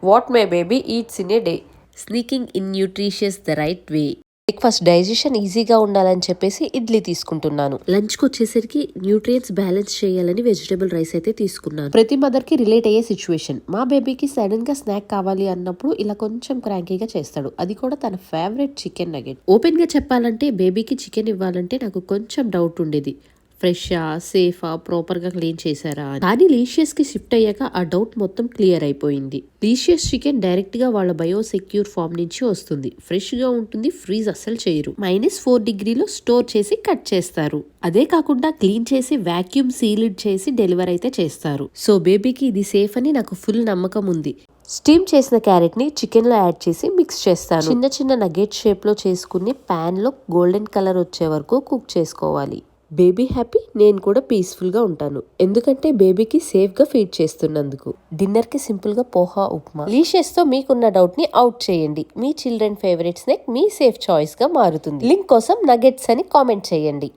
what my baby eats in a day. Sneaking in nutritious the right way. Breakfast digestion ఈజీగా ఉండాలని చెప్పేసి ఇడ్లీ తీసుకుంటున్నాను. లంచ్కి వచ్చేసరికి న్యూట్రియంట్స్ బ్యాలెన్స్ చేయాలని వెజిటబుల్ రైస్ అయితే తీసుకున్నాను. ప్రతి మదర్ కి రిలేట్ అయ్యే సిచ్యువేషన్. మా బేబీకి సడన్ గా స్నాక్ కావాలి అన్నప్పుడు ఇలా కొంచెం క్రాంకీగా చేస్తాడు. అది కూడా తన ఫేవరెట్ చికెన్ నగెట్. ఓపెన్ గా చెప్పాలంటే బేబీకి చికెన్ ఇవ్వాలంటే నాకు కొంచెం డౌట్ ఉండేది. ఫ్రెషా, సేఫా, ప్రాపర్ గా క్లీన్ చేశారా అని. కానీ లీషియస్ కి షిఫ్ట్ అయ్యాక ఆ డౌట్ మొత్తం క్లియర్ అయిపోయింది. లీషియస్ చికెన్ డైరెక్ట్ గా వాళ్ళ బయో సెక్యూర్ ఫామ్ నుంచి వస్తుంది. ఫ్రెష్ గా ఉంటుంది, ఫ్రీజ్ అస్సలు చేయరు. -4 డిగ్రీలో స్టోర్ చేసి కట్ చేస్తారు. అదే కాకుండా క్లీన్ చేసి వాక్యూమ్ సీల్డ్ చేసి డెలివర్ అయితే చేస్తారు. సో బేబీకి ఇది సేఫ్ అని నాకు ఫుల్ నమ్మకం ఉంది. స్టీమ్ చేసిన క్యారెట్ ని చికెన్ లో యాడ్ చేసి మిక్స్ చేస్తాను. చిన్న చిన్న నగెట్ షేప్ లో చేసుకుని పాన్ లో గోల్డెన్ కలర్ వచ్చే వరకు కుక్ చేసుకోవాలి. బేబీ హ్యాపీ, నేను కూడా పీస్ఫుల్ గా ఉంటాను. ఎందుకంటే బేబీకి సేఫ్ గా ఫీడ్ చేస్తున్నందుకు. డిన్నర్ కి సింపుల్ గా పోహా ఉప్మా. లీషియస్ తో మీకున్న డౌట్ ని అవుట్ చేయండి. మీ చిల్డ్రన్ ఫేవరెట్ స్నాక్ మీ సేఫ్ చాయిస్ గా మారుతుంది. లింక్ కోసం నగెట్స్ అని కామెంట్ చేయండి.